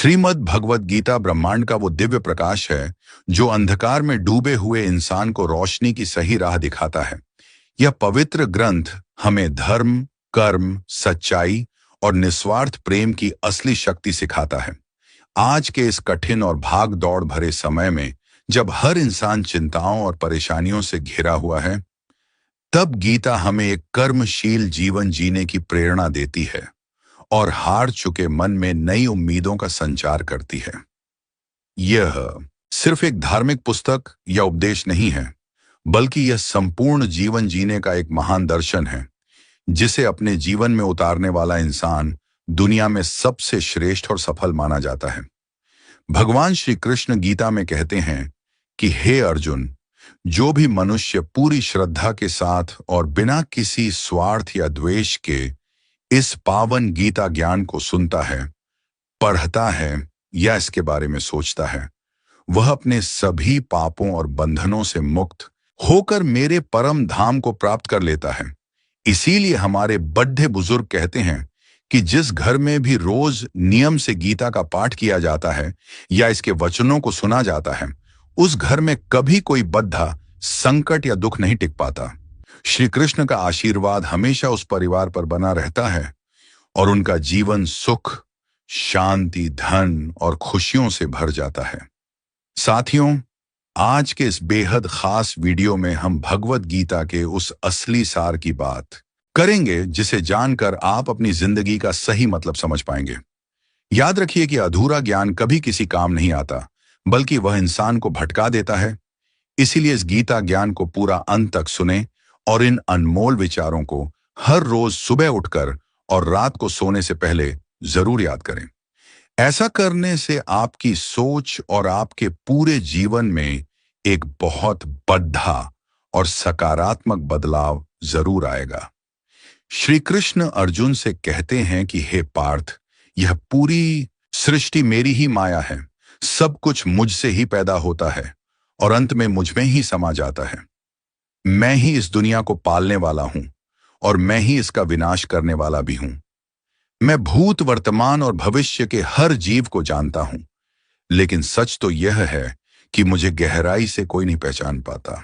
श्रीमद् भगवत गीता ब्रह्मांड का वो दिव्य प्रकाश है जो अंधकार में डूबे हुए इंसान को रोशनी की सही राह दिखाता है। यह पवित्र ग्रंथ हमें धर्म, कर्म, सच्चाई और निस्वार्थ प्रेम की असली शक्ति सिखाता है। आज के इस कठिन और भाग दौड़ भरे समय में जब हर इंसान चिंताओं और परेशानियों से घिरा हुआ है, तब गीता हमें एक कर्मशील जीवन जीने की प्रेरणा देती है और हार चुके मन में नई उम्मीदों का संचार करती है। यह सिर्फ एक धार्मिक पुस्तक या उपदेश नहीं है, बल्कि यह संपूर्ण जीवन जीने का एक महान दर्शन है, जिसे अपने जीवन में उतारने वाला इंसान दुनिया में सबसे श्रेष्ठ और सफल माना जाता है। भगवान श्री कृष्ण गीता में कहते हैं कि हे अर्जुन, जो भी मनुष्य पूरी श्रद्धा के साथ और बिना किसी स्वार्थ या द्वेष के इस पावन गीता ज्ञान को सुनता है, पढ़ता है या इसके बारे में सोचता है, वह अपने सभी पापों और बंधनों से मुक्त होकर मेरे परम धाम को प्राप्त कर लेता है। इसीलिए हमारे बड्ढे बुजुर्ग कहते हैं कि जिस घर में भी रोज नियम से गीता का पाठ किया जाता है या इसके वचनों को सुना जाता है, उस घर में कभी कोई बद्धा, संकट या दुख नहीं टिक पाता। श्री कृष्ण का आशीर्वाद हमेशा उस परिवार पर बना रहता है और उनका जीवन सुख, शांति, धन और खुशियों से भर जाता है। साथियों, आज के इस बेहद खास वीडियो में हम भगवत गीता के उस असली सार की बात करेंगे जिसे जानकर आप अपनी जिंदगी का सही मतलब समझ पाएंगे। याद रखिए कि अधूरा ज्ञान कभी किसी काम नहीं आता, बल्कि वह इंसान को भटका देता है। इसीलिए इस गीता ज्ञान को पूरा अंत तक सुने और इन अनमोल विचारों को हर रोज सुबह उठकर और रात को सोने से पहले जरूर याद करें। ऐसा करने से आपकी सोच और आपके पूरे जीवन में एक बहुत बड़ा और सकारात्मक बदलाव जरूर आएगा। श्री कृष्ण अर्जुन से कहते हैं कि हे पार्थ, यह पूरी सृष्टि मेरी ही माया है। सब कुछ मुझसे ही पैदा होता है और अंत में मुझ में ही समा जाता है। मैं ही इस दुनिया को पालने वाला हूं और मैं ही इसका विनाश करने वाला भी हूं। मैं भूत, वर्तमान और भविष्य के हर जीव को जानता हूं, लेकिन सच तो यह है कि मुझे गहराई से कोई नहीं पहचान पाता।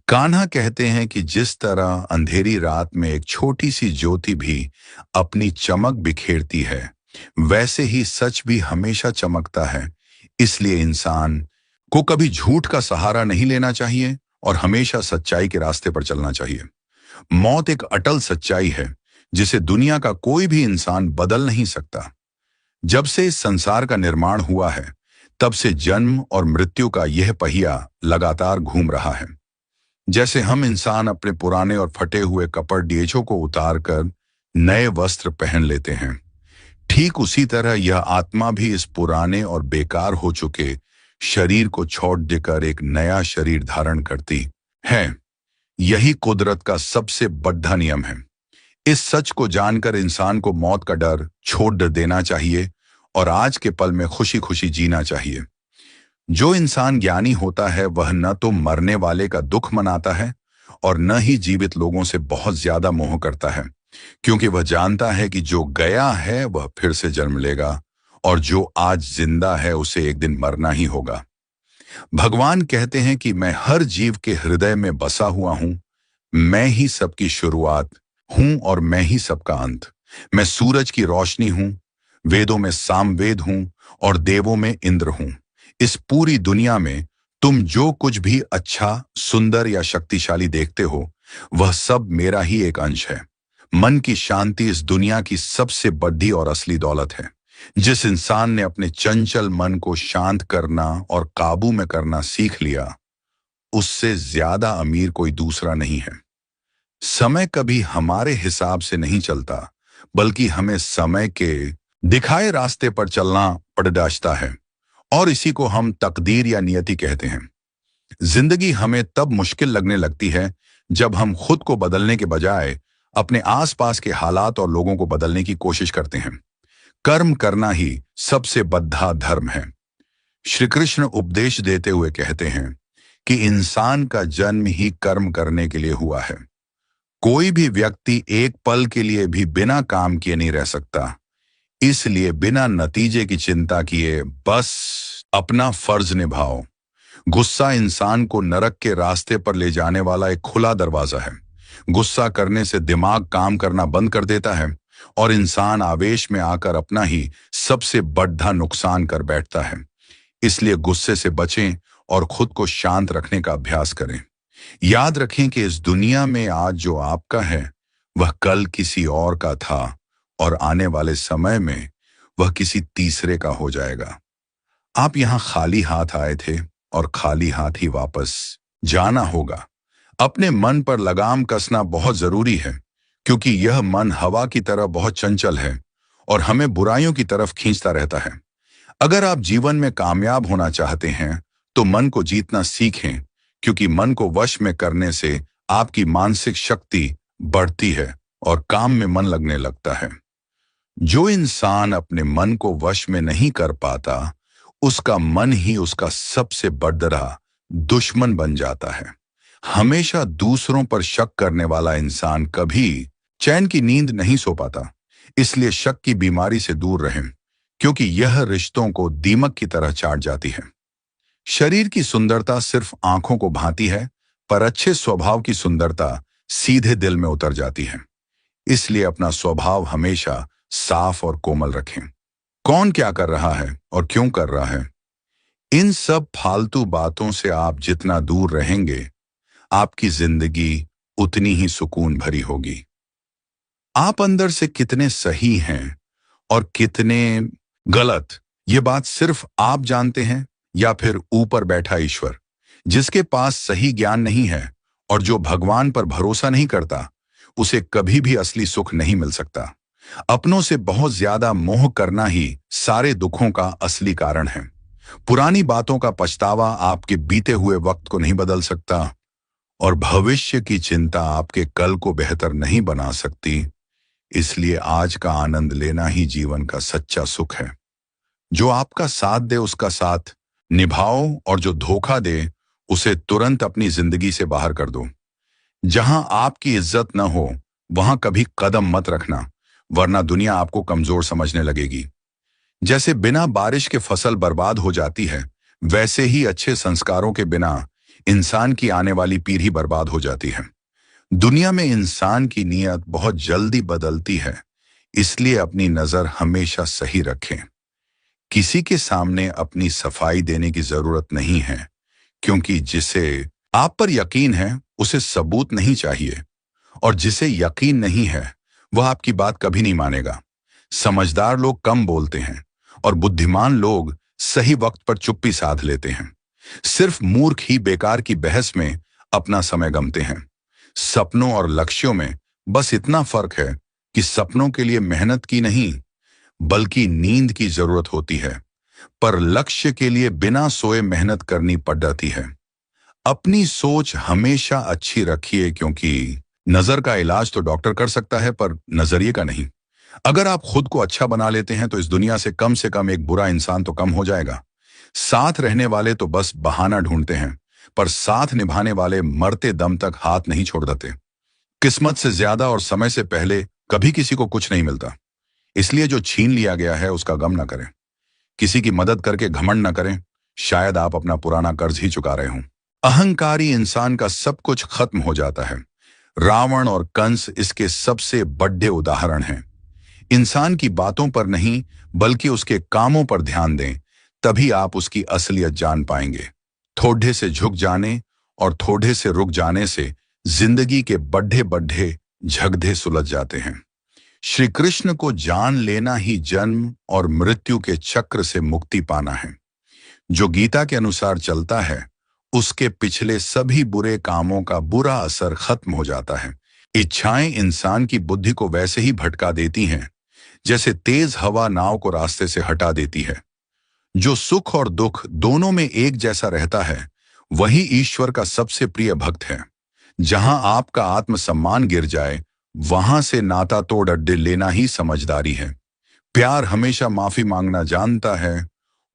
कान्हा कहते हैं कि जिस तरह अंधेरी रात में एक छोटी सी ज्योति भी अपनी चमक बिखेरती है, वैसे ही सच भी हमेशा चमकता है। इसलिए इंसान को कभी झूठ का सहारा नहीं लेना चाहिए और हमेशा सच्चाई के रास्ते पर चलना चाहिए। मौत एक अटल सच्चाई है जिसे दुनिया का कोई भी इंसान बदल नहीं सकता। जब से इस संसार का निर्माण हुआ है, तब से जन्म और मृत्यु का यह पहिया लगातार घूम रहा है। जैसे हम इंसान अपने पुराने और फटे हुए कपड़ डेचों को उतारकर नए वस्त्र पहन लेते हैं, ठीक उसी तरह यह आत्मा भी इस पुराने और बेकार हो चुके शरीर को छोड़ देकर एक नया शरीर धारण करती है। यही कुदरत का सबसे बड़ा नियम है। इस सच को जानकर इंसान को मौत का डर छोड़ देना चाहिए और आज के पल में खुशी खुशी जीना चाहिए। जो इंसान ज्ञानी होता है, वह न तो मरने वाले का दुख मनाता है और न ही जीवित लोगों से बहुत ज्यादा मोह करता है, क्योंकि वह जानता है कि जो गया है वह फिर से जन्म लेगा और जो आज जिंदा है उसे एक दिन मरना ही होगा। भगवान कहते हैं कि मैं हर जीव के हृदय में बसा हुआ हूं। मैं ही सबकी शुरुआत हूं और मैं ही सबका अंत। मैं सूरज की रोशनी हूं, वेदों में सामवेद हूं और देवों में इंद्र हूं। इस पूरी दुनिया में तुम जो कुछ भी अच्छा, सुंदर या शक्तिशाली देखते हो, वह सब मेरा ही एक अंश है। मन की शांति इस दुनिया की सबसे बड़ी और असली दौलत है। जिस इंसान ने अपने चंचल मन को शांत करना और काबू में करना सीख लिया, उससे ज्यादा अमीर कोई दूसरा नहीं है। समय कभी हमारे हिसाब से नहीं चलता, बल्कि हमें समय के दिखाए रास्ते पर चलना पड़ता है और इसी को हम तकदीर या नियति कहते हैं। जिंदगी हमें तब मुश्किल लगने लगती है जब हम खुद को बदलने के बजाय अपने आसपास के हालात और लोगों को बदलने की कोशिश करते हैं। कर्म करना ही सबसे बड़ा धर्म है। श्री कृष्ण उपदेश देते हुए कहते हैं कि इंसान का जन्म ही कर्म करने के लिए हुआ है। कोई भी व्यक्ति एक पल के लिए भी बिना काम किए नहीं रह सकता। इसलिए बिना नतीजे की चिंता किए बस अपना फर्ज निभाओ। गुस्सा इंसान को नरक के रास्ते पर ले जाने वाला एक खुला दरवाजा है। गुस्सा करने से दिमाग काम करना बंद कर देता है और इंसान आवेश में आकर अपना ही सबसे बड़ा नुकसान कर बैठता है। इसलिए गुस्से से बचें और खुद को शांत रखने का अभ्यास करें। याद रखें कि इस दुनिया में आज जो आपका है वह कल किसी और का था और आने वाले समय में वह किसी तीसरे का हो जाएगा। आप यहां खाली हाथ आए थे और खाली हाथ ही वापस जाना होगा। अपने मन पर लगाम कसना बहुत जरूरी है, क्योंकि यह मन हवा की तरह बहुत चंचल है और हमें बुराइयों की तरफ खींचता रहता है। अगर आप जीवन में कामयाब होना चाहते हैं तो मन को जीतना सीखें, क्योंकि मन को वश में करने से आपकी मानसिक शक्ति बढ़ती है और काम में मन लगने लगता है। जो इंसान अपने मन को वश में नहीं कर पाता, उसका मन ही उसका सबसे बड़ा दुश्मन बन जाता है। हमेशा दूसरों पर शक करने वाला इंसान कभी चैन की नींद नहीं सो पाता। इसलिए शक की बीमारी से दूर रहें, क्योंकि यह रिश्तों को दीमक की तरह चाट जाती है। शरीर की सुंदरता सिर्फ आंखों को भाती है, पर अच्छे स्वभाव की सुंदरता सीधे दिल में उतर जाती है। इसलिए अपना स्वभाव हमेशा साफ और कोमल रखें। कौन क्या कर रहा है और क्यों कर रहा है, इन सब फालतू बातों से आप जितना दूर रहेंगे, आपकी जिंदगी उतनी ही सुकून भरी होगी। आप अंदर से कितने सही हैं और कितने गलत, ये बात सिर्फ आप जानते हैं या फिर ऊपर बैठा ईश्वर, जिसके पास सही ज्ञान नहीं है और जो भगवान पर भरोसा नहीं करता, उसे कभी भी असली सुख नहीं मिल सकता। अपनों से बहुत ज्यादा मोह करना ही सारे दुखों का असली कारण है। पुरानी बातों का पछतावा आपके बीते हुए वक्त को नहीं बदल सकता और भविष्य की चिंता आपके कल को बेहतर नहीं बना सकती। इसलिए आज का आनंद लेना ही जीवन का सच्चा सुख है। जो आपका साथ दे उसका साथ निभाओ और जो धोखा दे उसे तुरंत अपनी जिंदगी से बाहर कर दो। जहां आपकी इज्जत न हो वहां कभी कदम मत रखना, वरना दुनिया आपको कमजोर समझने लगेगी। जैसे बिना बारिश के फसल बर्बाद हो जाती है, वैसे ही अच्छे संस्कारों के बिना इंसान की आने वाली पीढ़ी बर्बाद हो जाती है। दुनिया में इंसान की नीयत बहुत जल्दी बदलती है, इसलिए अपनी नजर हमेशा सही रखें। किसी के सामने अपनी सफाई देने की जरूरत नहीं है, क्योंकि जिसे आप पर यकीन है उसे सबूत नहीं चाहिए, और जिसे यकीन नहीं है वह आपकी बात कभी नहीं मानेगा। समझदार लोग कम बोलते हैं और बुद्धिमान लोग सही वक्त पर चुप्पी साध लेते हैं। सिर्फ मूर्ख ही बेकार की बहस में अपना समय गंवाते हैं। सपनों और लक्ष्यों में बस इतना फर्क है कि सपनों के लिए मेहनत की नहीं बल्कि नींद की जरूरत होती है, पर लक्ष्य के लिए बिना सोए मेहनत करनी पड़ जाती है। अपनी सोच हमेशा अच्छी रखिए, क्योंकि नजर का इलाज तो डॉक्टर कर सकता है, पर नजरिए का नहीं। अगर आप खुद को अच्छा बना लेते हैं तो इस दुनिया से कम एक बुरा इंसान तो कम हो जाएगा। साथ रहने वाले तो बस बहाना ढूंढते हैं, पर साथ निभाने वाले मरते दम तक हाथ नहीं छोड़ देते। किस्मत से ज्यादा और समय से पहले कभी किसी को कुछ नहीं मिलता, इसलिए जो छीन लिया गया है उसका गम न करें। किसी की मदद करके घमंड न करें, शायद आप अपना पुराना कर्ज ही चुका रहे हों। अहंकारी इंसान का सब कुछ खत्म हो जाता है। रावण और कंस इसके सबसे बड़े उदाहरण हैं। इंसान की बातों पर नहीं बल्कि उसके कामों पर ध्यान दें, तभी आप उसकी असलियत जान पाएंगे। थोड़े से झुक जाने और थोड़े से रुक जाने से जिंदगी के बड़े बड़े झगड़े सुलझ जाते हैं। श्री कृष्ण को जान लेना ही जन्म और मृत्यु के चक्र से मुक्ति पाना है। जो गीता के अनुसार चलता है उसके पिछले सभी बुरे कामों का बुरा असर खत्म हो जाता है। इच्छाएं इंसान की बुद्धि को वैसे ही भटका देती हैं जैसे तेज हवा नाव को रास्ते से हटा देती है। जो सुख और दुख दोनों में एक जैसा रहता है वही ईश्वर का सबसे प्रिय भक्त है। जहां आपका आत्मसम्मान गिर जाए वहां से नाता तोड़ अड्डे लेना ही समझदारी है। प्यार हमेशा माफी मांगना जानता है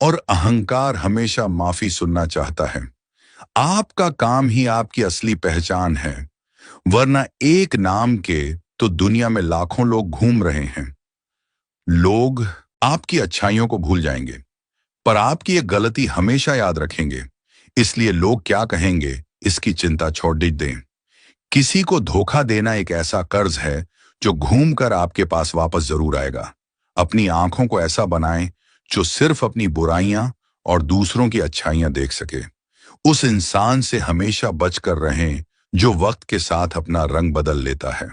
और अहंकार हमेशा माफी सुनना चाहता है। आपका काम ही आपकी असली पहचान है, वरना एक नाम के तो दुनिया में लाखों लोग घूम रहे हैं। लोग आपकी अच्छाइयों को भूल जाएंगे, पर आपकी एक गलती हमेशा याद रखेंगे। इसलिए लोग क्या कहेंगे, इसकी चिंता छोड़ दें। किसी को धोखा देना एक ऐसा कर्ज है जो घूमकर आपके पास वापस जरूर आएगा। अपनी आंखों को ऐसा बनाएं जो सिर्फ अपनी बुराइयां और दूसरों की अच्छाइयां देख सके। उस इंसान से हमेशा बचकर रहें जो वक्त के साथ अपना रंग बदल लेता है।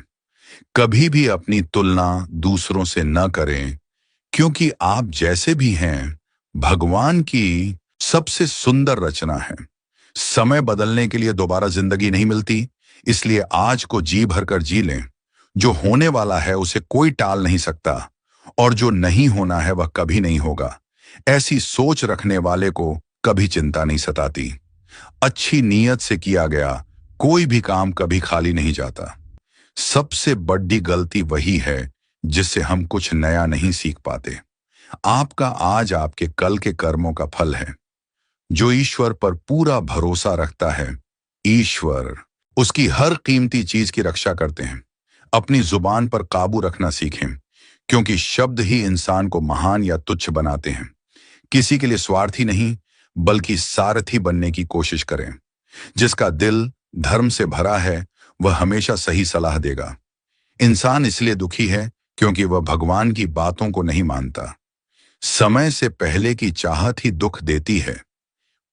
कभी भी अपनी तुलना दूसरों से न करें, क्योंकि आप जैसे भी हैं, भगवान की सबसे सुंदर रचना है। समय बदलने के लिए दोबारा जिंदगी नहीं मिलती, इसलिए आज को जी भरकर जी लें। जो होने वाला है उसे कोई टाल नहीं सकता, और जो नहीं होना है वह कभी नहीं होगा। ऐसी सोच रखने वाले को कभी चिंता नहीं सताती। अच्छी नीयत से किया गया कोई भी काम कभी खाली नहीं जाता। सबसे बड़ी गलती वही है जिससे हम कुछ नया नहीं सीख पाते। आपका आज आपके कल के कर्मों का फल है। जो ईश्वर पर पूरा भरोसा रखता है, ईश्वर उसकी हर कीमती चीज की रक्षा करते हैं। अपनी जुबान पर काबू रखना सीखें, क्योंकि शब्द ही इंसान को महान या तुच्छ बनाते हैं। किसी के लिए स्वार्थी नहीं, बल्कि सारथी बनने की कोशिश करें। जिसका दिल धर्म से भरा है वह हमेशा सही सलाह देगा। इंसान इसलिए दुखी है क्योंकि वह भगवान की बातों को नहीं मानता। समय से पहले की चाहत ही दुख देती है।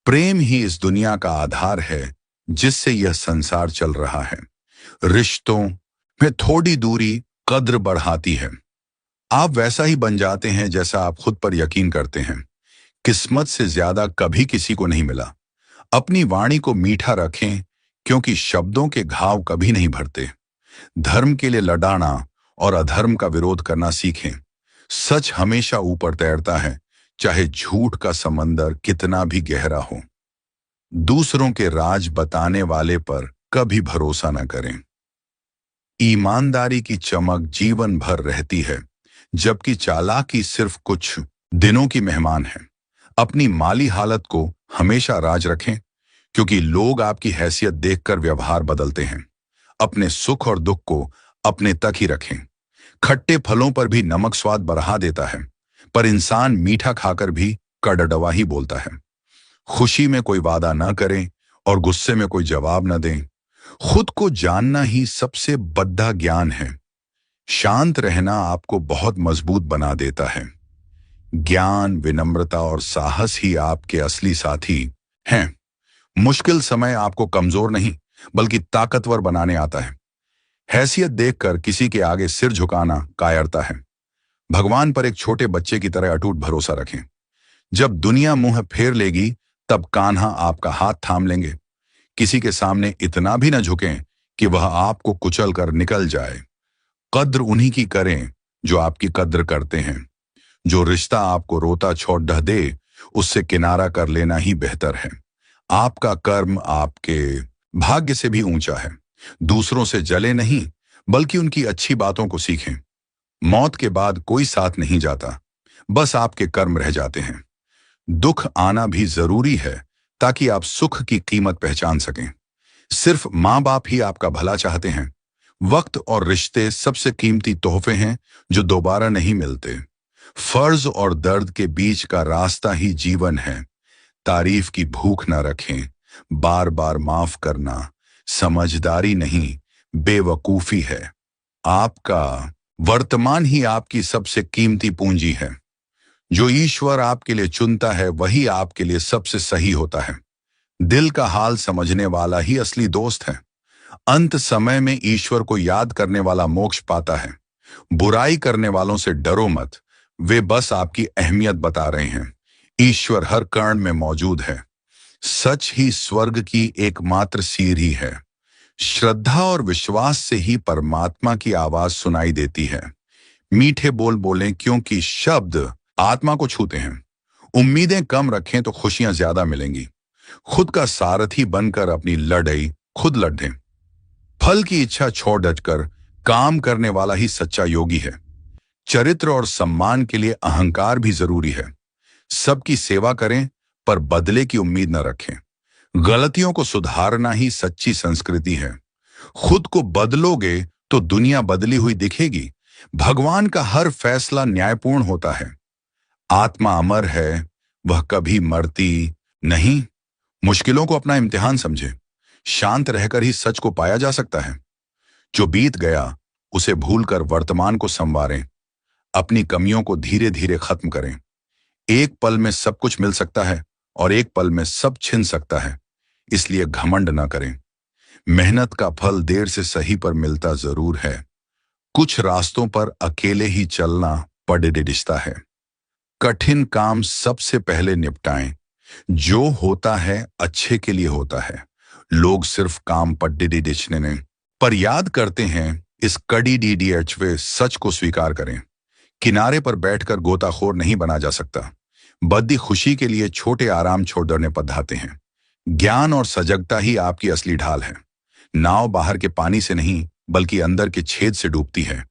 प्रेम ही इस दुनिया का आधार है जिससे यह संसार चल रहा है। रिश्तों में थोड़ी दूरी कद्र बढ़ाती है। आप वैसा ही बन जाते हैं जैसा आप खुद पर यकीन करते हैं। किस्मत से ज्यादा कभी किसी को नहीं मिला। अपनी वाणी को मीठा रखें, क्योंकि शब्दों के घाव कभी नहीं भरते। धर्म के लिए लड़ाना और अधर्म का विरोध करना सीखें। सच हमेशा ऊपर तैरता है, चाहे झूठ का समंदर कितना भी गहरा हो। दूसरों के राज बताने वाले पर कभी भरोसा न करें। ईमानदारी की चमक जीवन भर रहती है, जबकि चालाकी सिर्फ कुछ दिनों की मेहमान है। अपनी माली हालत को हमेशा राज रखें, क्योंकि लोग आपकी हैसियत देखकर व्यवहार बदलते हैं। अपने सुख और दुख को अपने तक ही रखें। खट्टे फलों पर भी नमक स्वाद बढ़ा देता है, पर इंसान मीठा खाकर भी कड़वा ही बोलता है। खुशी में कोई वादा न करें और गुस्से में कोई जवाब न दें। खुद को जानना ही सबसे बड़ा ज्ञान है। शांत रहना आपको बहुत मजबूत बना देता है। ज्ञान, विनम्रता और साहस ही आपके असली साथी हैं। मुश्किल समय आपको कमजोर नहीं, बल्कि ताकतवर बनाने आता है। हैसियत देखकर किसी के आगे सिर झुकाना कायरता है। भगवान पर एक छोटे बच्चे की तरह अटूट भरोसा रखें। जब दुनिया मुंह फेर लेगी, तब कान्हा आपका हाथ थाम लेंगे। किसी के सामने इतना भी न झुकें कि वह आपको कुचल कर निकल जाए। कद्र उन्हीं की करें जो आपकी कद्र करते हैं। जो रिश्ता आपको रोता छोड़ ढह दे, उससे किनारा कर लेना ही बेहतर है। आपका कर्म आपके भाग्य से भी ऊंचा है। दूसरों से जले नहीं, बल्कि उनकी अच्छी बातों को सीखें। मौत के बाद कोई साथ नहीं जाता, बस आपके कर्म रह जाते हैं। दुख आना भी जरूरी है, ताकि आप सुख की कीमत पहचान सकें। सिर्फ माँ बाप ही आपका भला चाहते हैं। वक्त और रिश्ते सबसे कीमती तोहफे हैं जो दोबारा नहीं मिलते। फर्ज और दर्द के बीच का रास्ता ही जीवन है। तारीफ की भूख न रखें। बार बार माफ करना समझदारी नहीं, बेवकूफी है। आपका वर्तमान ही आपकी सबसे कीमती पूंजी है। जो ईश्वर आपके लिए चुनता है वही आपके लिए सबसे सही होता है। दिल का हाल समझने वाला ही असली दोस्त है। अंत समय में ईश्वर को याद करने वाला मोक्ष पाता है। बुराई करने वालों से डरो मत, वे बस आपकी अहमियत बता रहे हैं। ईश्वर हर कण में मौजूद है। सच ही स्वर्ग की एकमात्र सीढ़ी है। श्रद्धा और विश्वास से ही परमात्मा की आवाज सुनाई देती है। मीठे बोल बोलें, क्योंकि शब्द आत्मा को छूते हैं। उम्मीदें कम रखें तो खुशियां ज्यादा मिलेंगी। खुद का सारथी बनकर अपनी लड़ाई खुद लड़ें। फल की इच्छा छोड़ डटकर काम करने वाला ही सच्चा योगी है। चरित्र और सम्मान के लिए अहंकार भी जरूरी है। सबकी सेवा करें, पर बदले की उम्मीद न रखें। गलतियों को सुधारना ही सच्ची संस्कृति है। खुद को बदलोगे तो दुनिया बदली हुई दिखेगी, भगवान का हर फैसला न्यायपूर्ण होता है। आत्मा अमर है, वह कभी मरती नहीं। मुश्किलों को अपना इम्तिहान समझे। शांत रहकर ही सच को पाया जा सकता है। जो बीत गया उसे भूलकर वर्तमान को संवारें। अपनी कमियों को धीरे धीरे खत्म करें। एक पल में सब कुछ मिल सकता है और एक पल में सब छिन सकता है, इसलिए घमंड न करें। मेहनत का फल देर से सही पर मिलता जरूर है। कुछ रास्तों पर अकेले ही चलना पड़ रिश्ता है। कठिन काम सबसे पहले निपटाएं। जो होता है अच्छे के लिए होता है। लोग सिर्फ काम पड्डी डिचने ने पर याद करते हैं। इस कड़ी डीडीएचवे सच को स्वीकार करें। किनारे पर बैठकर गोताखोर नहीं बना जा सकता। बद्दी खुशी के लिए छोटे आराम छोड़ने पधाते हैं। ज्ञान और सजगता ही आपकी असली ढाल है। नाव बाहर के पानी से नहीं बल्कि अंदर के छेद से डूबती है,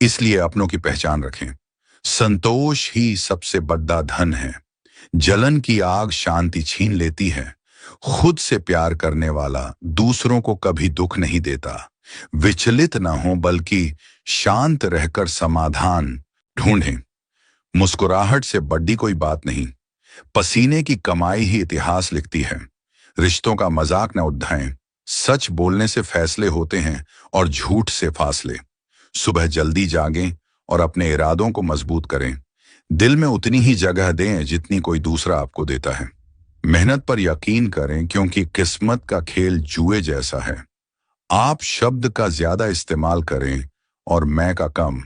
इसलिए अपनों की पहचान रखें। संतोष ही सबसे बड़ा धन है। जलन की आग शांति छीन लेती है। खुद से प्यार करने वाला दूसरों को कभी दुख नहीं देता। विचलित ना हो बल्कि शांत रहकर समाधान ढूंढें। मुस्कुराहट से बड़ी कोई बात नहीं। पसीने की कमाई ही इतिहास लिखती है। रिश्तों का मजाक न उड़ाएं। सच बोलने से फैसले होते हैं और झूठ से फासले। सुबह जल्दी जागें और अपने इरादों को मजबूत करें। दिल में उतनी ही जगह दें जितनी कोई दूसरा आपको देता है। मेहनत पर यकीन करें क्योंकि किस्मत का खेल जुए जैसा है। आप शब्द का ज्यादा इस्तेमाल करें और मैं का कम।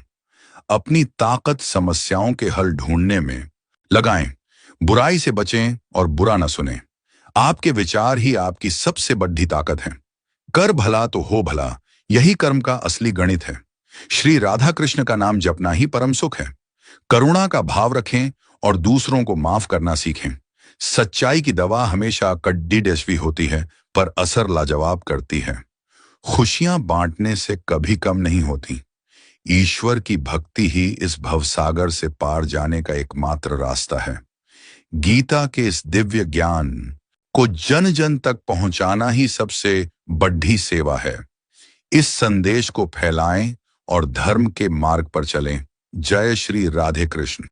अपनी ताकत समस्याओं के हल ढूंढने में लगाएं। बुराई से बचें और बुरा न सुनें। आपके विचार ही आपकी सबसे बड़ी ताकत है। कर भला तो हो भला, यही कर्म का असली गणित है। श्री राधा कृष्ण का नाम जपना ही परम सुख है। करुणा का भाव रखें और दूसरों को माफ करना सीखें। सच्चाई की दवा हमेशा कड्डी डेस्वी होती है पर असर लाजवाब करती है। खुशियां बांटने से कभी कम नहीं होती। ईश्वर की भक्ति ही इस भवसागर से पार जाने का एकमात्र रास्ता है। गीता के इस दिव्य ज्ञान को जन जन तक पहुंचाना ही सबसे बड़ी सेवा है। इस संदेश को फैलाएं और धर्म के मार्ग पर चलें। जय श्री राधे कृष्ण।